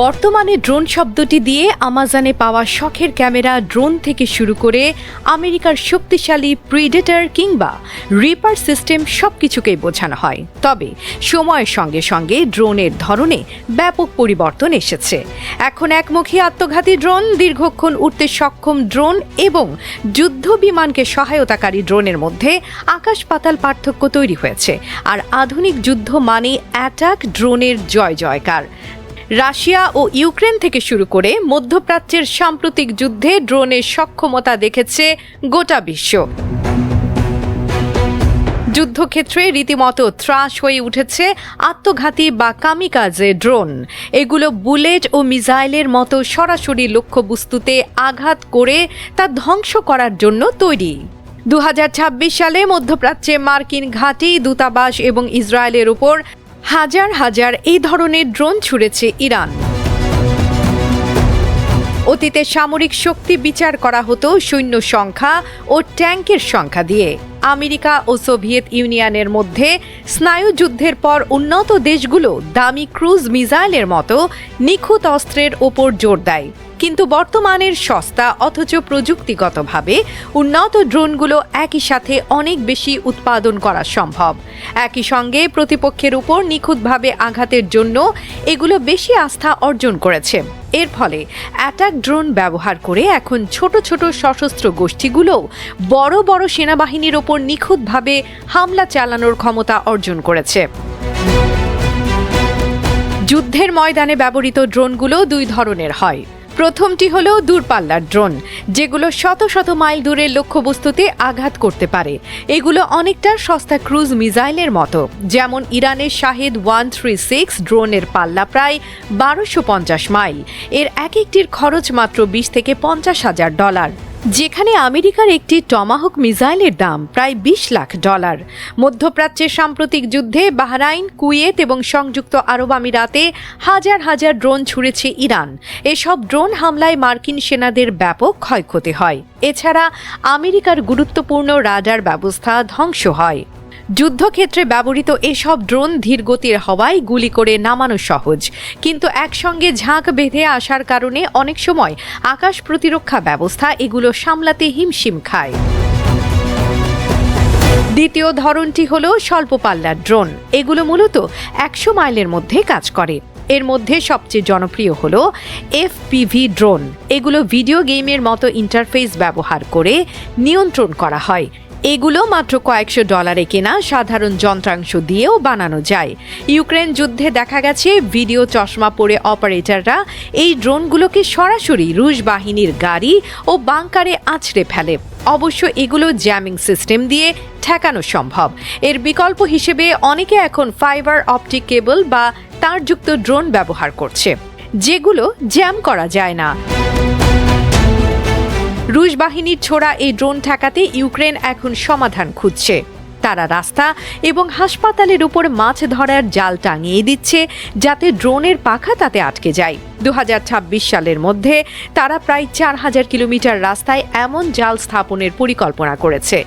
বর্তমানে ড্রোন শব্দটি দিয়ে আমাজনে পাওয়া শখের ক্যামেরা, ড্রোন থেকে শুরু করে আমেরিকার শক্তিশালী প্রিডেটর কিংবা রিপার সিস্টেম সবকিছুকেই বোঝানো হয়। তবে সময়ের সঙ্গে সঙ্গে ড্রোনের ধরনে ব্যাপক পরিবর্তন এসেছে। এখন একমুখী আত্মঘাতী ড্রোন, দীর্ঘক্ষণ উড়তে সক্ষম ড্রোন এবং যুদ্ধ বিমানকে সহায়তাকারী ড্রোনের মধ্যে আকাশ পাতাল পার্থক্য তৈরি হয়েছে। আর আধুনিক যুদ্ধ মানে অ্যাটাক ড্রোনের জয় জয়কার। রাশিয়া ও ইউক্রেন থেকে শুরু করে মধ্যপ্রাচ্যের সাম্প্রতিক যুদ্ধে ড্রোনের সক্ষমতা দেখেছে গোটা বিশ্ব। যুদ্ধক্ষেত্রে রীতিমতো ত্রাস হয়ে উঠেছে আত্মঘাতী বা কামিকাজে ড্রোন। এগুলো বুলেট ও মিসাইলের মতো সরাসরি লক্ষ্যবস্তুতে আঘাত করে তা ধ্বংস করার জন্য তৈরি। 2026 সালে মধ্যপ্রাচ্যে মার্কিন ঘাঁটি, দূতাবাস এবং ইসরায়েলের উপর হাজার হাজার এই ধরনের ড্রোন ছুড়েছে ইরান। অতীতে সামরিক শক্তি বিচার করা হতো সৈন্য সংখ্যা ও ট্যাঙ্কের সংখ্যা দিয়ে। আমেরিকা ও সোভিয়েত ইউনিয়নের মধ্যে স্নায়ুযুদ্ধের পর উন্নত দেশগুলো দামি ক্রুজ মিসাইলের মতো নিখুঁত অস্ত্রের ওপর জোর দেয়। কিন্তু বর্তমানের সস্তা অথচ প্রযুক্তিগতভাবে উন্নত ড্রোনগুলো একই সাথে অনেক বেশি উৎপাদন করা সম্ভব। একই সঙ্গে প্রতিপক্ষের উপর নিখুঁতভাবে আঘাতের জন্য এগুলো বেশি আস্থা অর্জন করেছে। এর ফলে অ্যাটাক ড্রোন ব্যবহার করে এখন ছোট ছোট সশস্ত্র গোষ্ঠীগুলোও বড় বড় সেনাবাহিনীর ওপর নিখুঁতভাবে হামলা চালানোর ক্ষমতা অর্জন করেছে। যুদ্ধের ময়দানে ব্যবহৃত ড্রোনগুলো দুই ধরনের হয়। প্রথমটি হলো দূরপাল্লার ড্রোন, যেগুলো শত শত মাইল দূরের লক্ষ্যবস্তুতে আঘাত করতে পারে। এগুলো অনেকটা সস্তা ক্রুজ মিসাইলের মতো। যেমন ইরানের শাহেদ 136 ড্রোনের পাল্লা প্রায় 1250 মাইল। এর এক একটির খরচ মাত্র $20 থেকে $50,000, যেখানে আমেরিকার একটি টমাহক মিসাইলের দাম প্রায় $20 লাখ। মধ্যপ্রাচ্যের সাম্প্রতিক যুদ্ধে বাহরাইন, কুয়েত এবং সংযুক্ত আরব আমিরাতে হাজার হাজার ড্রোন ছুড়েছে ইরান। এসব ড্রোন হামলায় মার্কিন সেনাদের ব্যাপক ক্ষয়ক্ষতি হয়। এছাড়া আমেরিকার গুরুত্বপূর্ণ রাডার ব্যবস্থা ধ্বংস হয়। যুদ্ধক্ষেত্রে ব্যবহৃত এসব ড্রোন ধীরগতির হওয়ায় গুলি করে নামানো সহজ, কিন্তু একসঙ্গে ঝাঁক বেঁধে আসার কারণে অনেক সময় আকাশ প্রতিরক্ষা ব্যবস্থা এগুলো সামলাতে হিমশিম খায়। দ্বিতীয় ধরনটি হলো স্বল্প পাল্লার ড্রোন। এগুলো মূলত 100 মাইলের মধ্যে কাজ করে। এর মধ্যে সবচেয়ে জনপ্রিয় হলো FPV ড্রোন। এগুলো ভিডিও গেমের মতো ইন্টারফেস ব্যবহার করে নিয়ন্ত্রণ করা হয়। এগুলো মাত্র কয়েকশো ডলারে কেনা সাধারণ যন্ত্রাংশ দিয়েও বানানো যায়। ইউক্রেন যুদ্ধে দেখা গেছে ভিডিও চশমা পরে অপারেটররা এই ড্রোনগুলোকে সরাসরি রুশ বাহিনীর গাড়ি ও বাংকারে আছড়ে ফেলে। অবশ্য এগুলো জ্যামিং সিস্টেম দিয়ে ঠেকানো সম্ভব। এর বিকল্প হিসেবে অনেকে এখন ফাইবার অপটিক কেবল বা তারযুক্ত ড্রোন ব্যবহার করছে, যেগুলো জ্যাম করা যায় না। রুশ বাহিনীর ছোড়া এই ড্রোন ঠেকাতে ইউক্রেন এখন সমাধান খুঁজছে। তারা রাস্তা এবং হাসপাতালের উপর মাছ ধরার জাল টাঙিয়ে দিচ্ছে, যাতে ড্রোনের পাখা তাতে আটকে যায়। 2026 সালের মধ্যে তারা প্রায় 4000 কিলোমিটার রাস্তায় এমন জাল স্থাপনের পরিকল্পনা করেছে।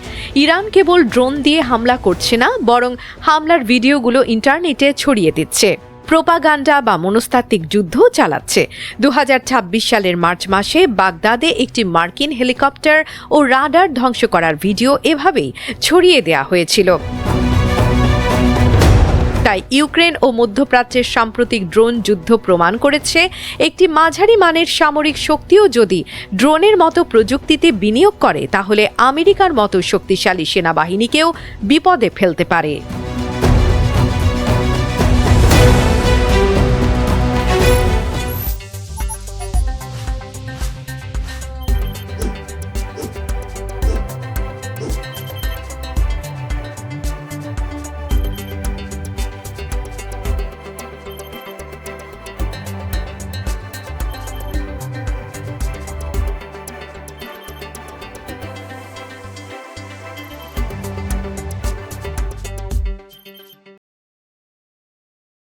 ইরান কেবল ড্রোন দিয়ে হামলা করছে না, বরং হামলার ভিডিওগুলো ইন্টারনেটে ছড়িয়ে দিচ্ছে। প্রোপাগান্ডা বা মনস্তাত্ত্বিক যুদ্ধ চালাচ্ছে। 2026 সালের মার্চ মাসে বাগদাদে একটি মার্কিন হেলিকপ্টার ও রাডার ধ্বংস করার ভিডিও এভাবেই ছড়িয়ে দেওয়া হয়েছিল। তাই ইউক্রেন ও মধ্যপ্রাচ্যের সাম্প্রতিক ড্রোন যুদ্ধ প্রমাণ করেছে, একটি মাঝারি মানের সামরিক শক্তিও যদি ড্রোনের মতো প্রযুক্তিতে বিনিয়োগ করে, তাহলে আমেরিকার মতো শক্তিশালী সেনাবাহিনীকেও বিপদে ফেলতে পারে।